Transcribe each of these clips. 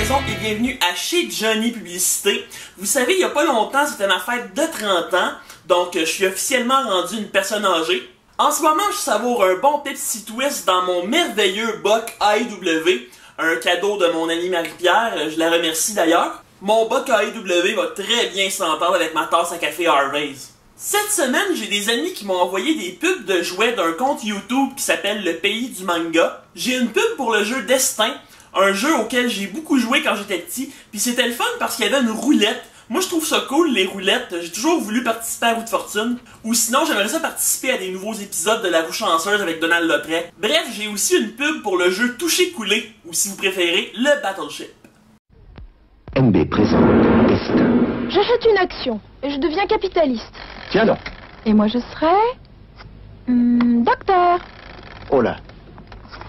raison et bienvenue à Chez Johnny Publicité. Vous savez, il n'y a pas longtemps, c'était ma fête de 30 ans, donc je suis officiellement rendu une personne âgée. En ce moment, je savoure un bon Pepsi Twist dans mon merveilleux boc AEW, un cadeau de mon amie Marie-Pierre, je la remercie d'ailleurs. Mon boc AEW va très bien s'entendre avec ma tasse à café Harvey's. Cette semaine, j'ai des amis qui m'ont envoyé des pubs de jouets d'un compte YouTube qui s'appelle Le Pays du Manga. J'ai une pub pour le jeu Destin, un jeu auquel j'ai beaucoup joué quand j'étais petit, puis c'était le fun parce qu'il y avait une roulette. Moi, je trouve ça cool, les roulettes. J'ai toujours voulu participer à Roue de Fortune. Ou sinon, j'aimerais ça participer à des nouveaux épisodes de La Roue Chanceuse avec Donald Lautrec. Bref, j'ai aussi une pub pour le jeu Toucher-Couler, ou si vous préférez, le Battleship. MB présente Destin. J'achète une action et je deviens capitaliste. Tiens donc. Et moi je serai... docteur. Oh là.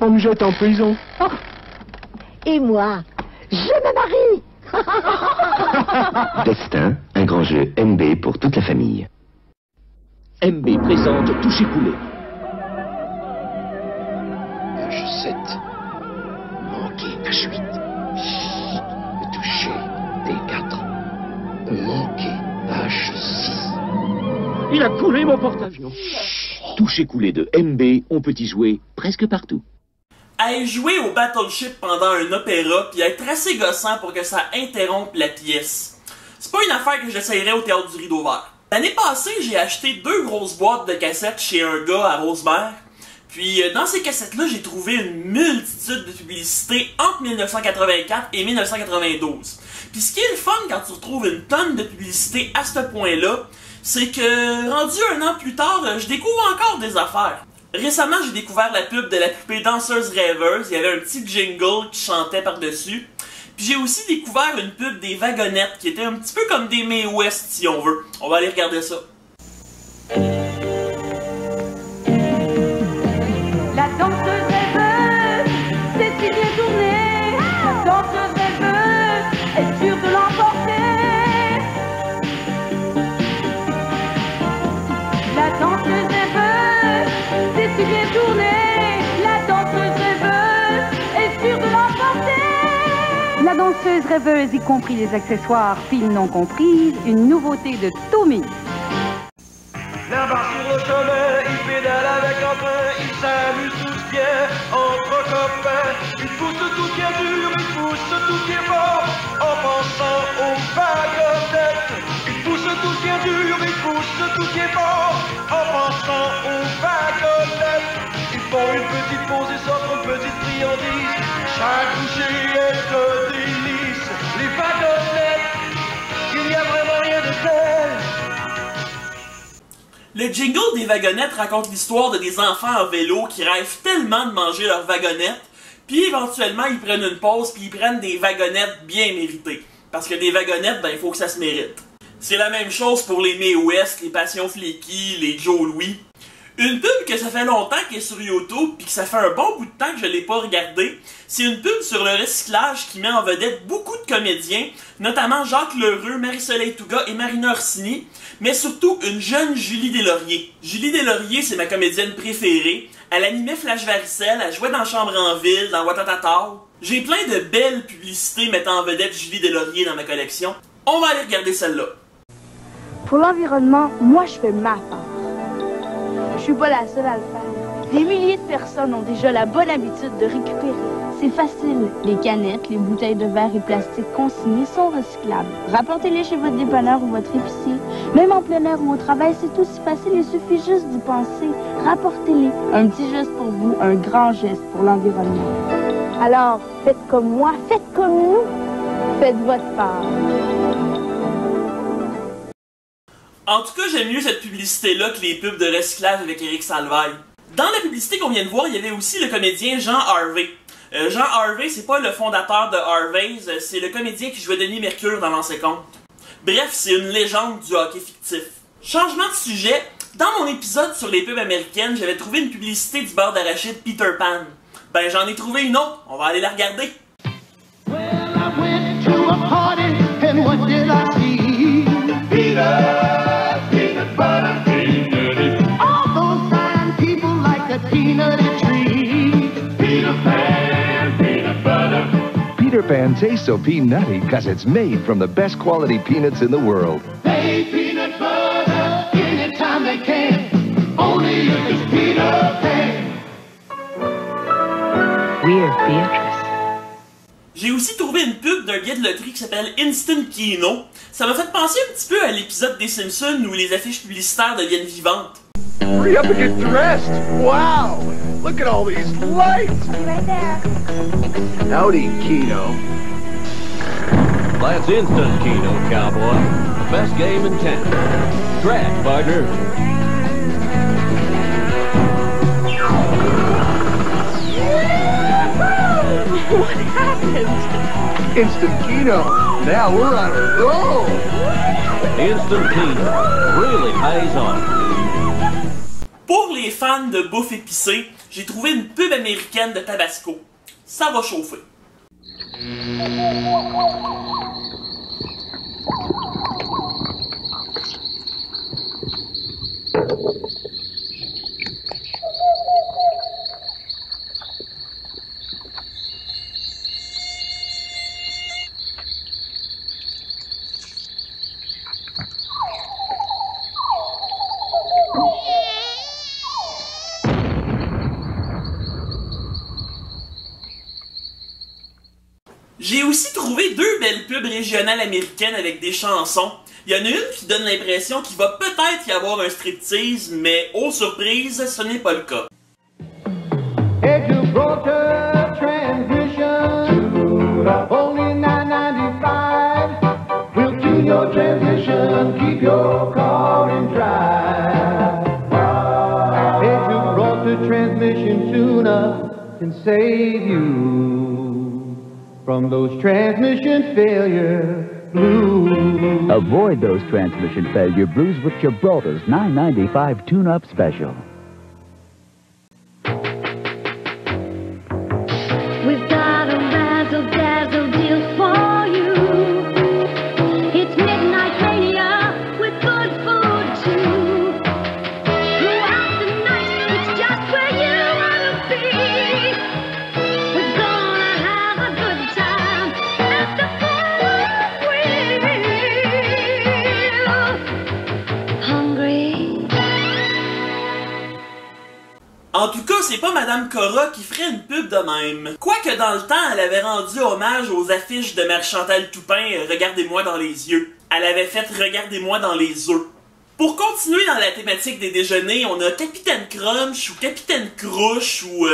On me jette en prison. Oh. Et moi, je me marie. Destin, un grand jeu MB pour toute la famille. MB présente Toucher-Couler. H7. Manqué H8. Touché D4. Manqué H6. Il a coulé mon porte-avions. Toucher-Couler de MB, on peut y jouer presque partout. Aller jouer au Battleship pendant un opéra puis être assez gossant pour que ça interrompe la pièce. C'est pas une affaire que j'essayerais au Théâtre du Rideau Vert. L'année passée, j'ai acheté 2 grosses boîtes de cassettes chez un gars à Rosemère. Puis dans ces cassettes-là, j'ai trouvé une multitude de publicités entre 1984 et 1992. Puis ce qui est le fun quand tu retrouves une tonne de publicités à ce point-là, c'est que rendu un an plus tard, je découvre encore des affaires. Récemment, j'ai découvert la pub de la poupée danseuse rêveuse. Il y avait un petit jingle qui chantait par-dessus. Puis j'ai aussi découvert une pub des wagonnettes qui était un petit peu comme des Mae West si on veut. On va aller regarder ça. La danseuse rêveuse, c'est si bien tourné. La danseuse rêveuse est sûre de l'emporter. La danseuse rêveuse, c'est si bien tourné. La danseuse rêveuse est sûre de l'emporter. La danseuse rêveuse, y compris les accessoires, fines non comprises, une nouveauté de Tommy. Là-bas sur le chemin, il pédale avec un train, il s'amuse tous bien, entre copains. Il pousse tout qui est dur, il pousse tout qui est fort, en pensant aux wagonnettes. Il pousse tout qui est dur, il pousse tout qui est fort, en pensant aux wagonnettes. Ils font une petite pause et sortent une petite friandise, chaque bouchée est un délice. Les wagonnettes, il n'y a vraiment rien de tel. Le jingle des wagonnettes raconte l'histoire de des enfants en vélo qui rêvent tellement de manger leurs wagonnettes, puis éventuellement ils prennent une pause puis ils prennent des wagonnettes bien méritées. Parce que des wagonnettes, ben il faut que ça se mérite. C'est la même chose pour les Mae West, les Passion Fleeky, les Joe Louis. Une pub que ça fait longtemps qu'elle est sur YouTube puis que ça fait un bon bout de temps que je l'ai pas regardée, c'est une pub sur le recyclage qui met en vedette beaucoup de comédiens, notamment Jacques Lheureux, Marie-Soleil Touga et Marina Orsini, mais surtout une jeune Julie Deslauriers. Julie Deslauriers, c'est ma comédienne préférée. Elle animait Flash Varicelle, elle jouait dans Chambre en Ville, dans Watatata. J'ai plein de belles publicités mettant en vedette Julie Deslauriers dans ma collection. On va aller regarder celle-là. Pour l'environnement, moi je fais ma part. Je suis pas la seule à le faire. Des milliers de personnes ont déjà la bonne habitude de récupérer. C'est facile. Les canettes, les bouteilles de verre et plastique consignées sont recyclables. Rapportez-les chez votre dépanneur ou votre épicier. Même en plein air ou au travail, c'est aussi facile. Il suffit juste d'y penser. Rapportez-les. Un petit geste pour vous, un grand geste pour l'environnement. Alors, faites comme moi, faites comme nous. Faites votre part. En tout cas, j'aime mieux cette publicité-là que les pubs de recyclage avec Éric Salvaille. Dans la publicité qu'on vient de voir, il y avait aussi le comédien Jean Harvey. Jean Harvey, c'est pas le fondateur de Harvey's, c'est le comédien qui jouait Denis Mercure dans L'ancien compte. Bref, c'est une légende du hockey fictif. Changement de sujet, dans mon épisode sur les pubs américaines, j'avais trouvé une publicité du beurre d'arachide Peter Pan. Ben, j'en ai trouvé une autre, on va aller la regarder. Well, I went to a party and what did I see? Peanut butter, peanut. All those fine people like the peanut tree. Peter Pan, peanut butter. Peter Pan tastes so peanutty because it's made from the best quality peanuts in the world. Hey, peanut butter, anytime they can. Only use Peter Pan. We're Beatrice. J'ai aussi trouvé une pub d'un billet de loterie qui s'appelle Instant Kino. Ça m'a fait penser un petit peu à l'épisode des Simpsons où les affiches publicitaires deviennent vivantes. Hurry up and get dressed! Wow! Look at all these lights! Right there. Howdy, Kino. That's Instant Keno, cowboy. The best game in town. Scratch, partner. What happened? Instant Kino. Now we're on a roll. Instant Keno really pays off. Pour les fans de bouffe épicée, j'ai trouvé une pub américaine de Tabasco. Ça va chauffer. J'ai aussi trouvé deux belles pubs régionales américaines avec des chansons. Il y en a une qui donne l'impression qu'il va peut-être y avoir un striptease, mais oh surprise, ce n'est pas le cas. If you brought a transmission to only $9.95, we'll tune your transmission, keep your car in drive. If you brought the transmission tuner, can save you from those transmission failure blues. Avoid those transmission failure blues with Gibraltar's $9.95 tune-up special. We've got a razzle-dazzle deal for you. It's Midnight Mania with good food too. Throughout the night, it's just where you want to be. We're gonna have a good time at the Ferris wheel. Hungry? En tout cas, c'est pas Madame Cora qui ferait une pub de même. Quoique dans le temps, elle avait rendu hommage aux affiches de Marie-Chantal Toupin, Regardez-moi dans les yeux. Elle avait fait Regardez-moi dans les œufs. Pour continuer dans la thématique des déjeuners, on a Capitaine Crunch ou Capitaine Crouche ou...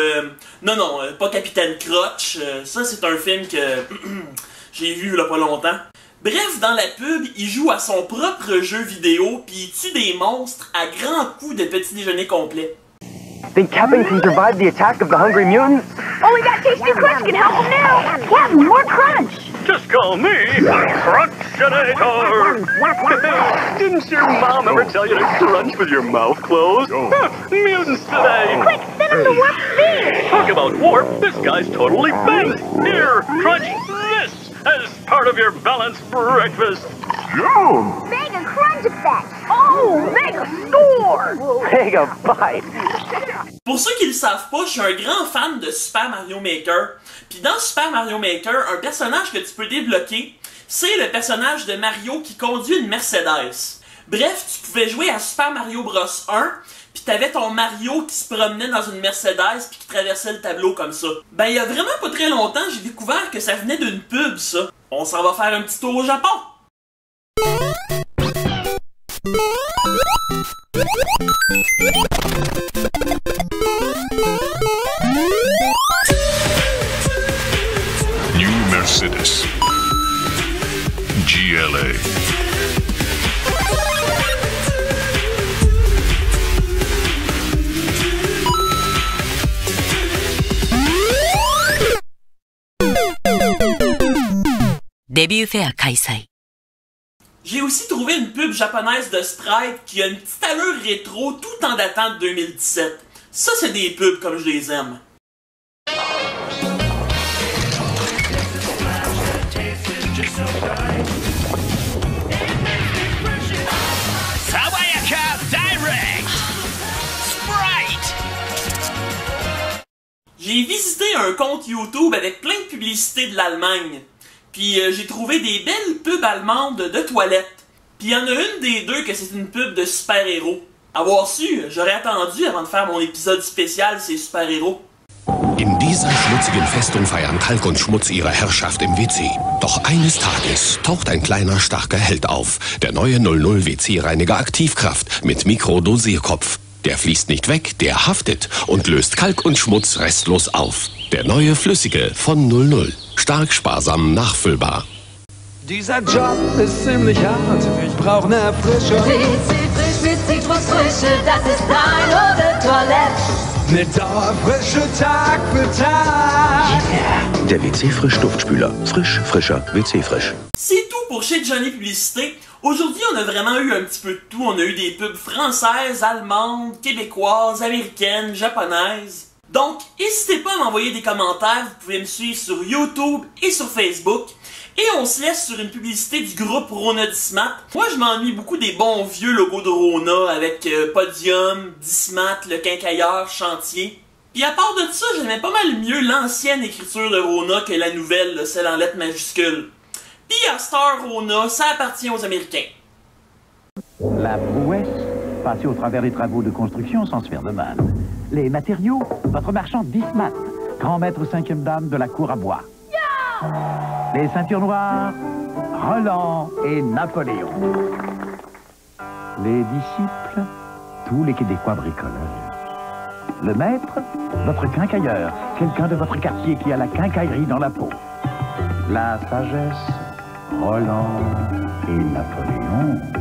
Non, pas Capitaine Crotch. Ça, c'est un film que j'ai vu il y a pas longtemps. Bref, dans la pub, il joue à son propre jeu vidéo puis il tue des monstres à grands coups de petit déjeuner complet. Think Captain can survive the attack of the hungry mutants? Only that tasty crunch can help him now. Yeah, more crunch. Just call me Crunchinator! Didn't your mom ever tell you to crunch with your mouth closed? Mutants today! Quick, send him to Warp Speed. Talk about warp, this guy's totally bent! Here, crunch this as part of your balanced breakfast! Mega crunch effect. Oh, mega score. Mega bite! Pour ceux qui le savent pas, je suis un grand fan de Super Mario Maker. Puis dans Super Mario Maker, un personnage que tu peux débloquer, c'est le personnage de Mario qui conduit une Mercedes. Bref, tu pouvais jouer à Super Mario Bros 1, puis t'avais ton Mario qui se promenait dans une Mercedes puis qui traversait le tableau comme ça. Ben il y a vraiment pas très longtemps, j'ai découvert que ça venait d'une pub ça. On s'en va faire un petit tour au Japon. New Mercedes GLA. Début fair開催. J'ai aussi trouvé une pub japonaise de Sprite qui a une petite allure rétro tout en datant de 2017. Ça, c'est des pubs comme je les aime. J'ai visité un compte YouTube avec plein de publicités de l'Allemagne. Puis j'ai trouvé des belles pubs allemandes de toilettes. Puis il y en a une des deux que c'est une pub de super-héros. Avoir su, j'aurais attendu avant de faire mon épisode spécial ces super-héros. In dieser schmutzigen Festung feiern Kalk und Schmutz ihre Herrschaft im WC. Doch eines Tages taucht ein kleiner, starker Held auf. Der neue 00 WC-Reiniger Aktivkraft mit Mikrodosierkopf. Der fließt nicht weg, der haftet und löst Kalk und Schmutz restlos auf. Der neue Flüssige von 00. Stark, sparsam, nachfüllbar. Dieser Job ist ziemlich hart, ich brauch ne Erfrischung. WC frisch mit Zitrusfrische, das ist dein Eau de Toilette. Ne Dauerfrische Tag für Tag. Yeah. Der WC-Frisch-Duftspüler. Frisch, frischer, WC-Frisch. C'est tout pour Chez Johnny Publicité. Aujourd'hui, on a vraiment eu un petit peu de tout. On a eu des pubs françaises, allemandes, québécoises, américaines, japonaises. Donc, n'hésitez pas à m'envoyer des commentaires. Vous pouvez me suivre sur YouTube et sur Facebook. Et on se laisse sur une publicité du groupe Rona Dismat. Moi, je m'ennuie beaucoup des bons vieux logos de Rona avec Podium, Dismat, le quincailleur, Chantier. Puis à part de ça, j'aimais pas mal mieux l'ancienne écriture de Rona que la nouvelle, celle en lettres majuscules. Puis à Star Rona, ça appartient aux Américains. La prouesse, passer au travers des travaux de construction sans se faire de mal. Les matériaux, votre marchand Dismat, grand maître 5e dame de la cour à bois. Les ceintures noires, Roland et Napoléon. Les disciples, tous les Québécois bricoleurs. Le maître, votre quincailleur, quelqu'un de votre quartier qui a la quincaillerie dans la peau. La sagesse, Roland et Napoléon.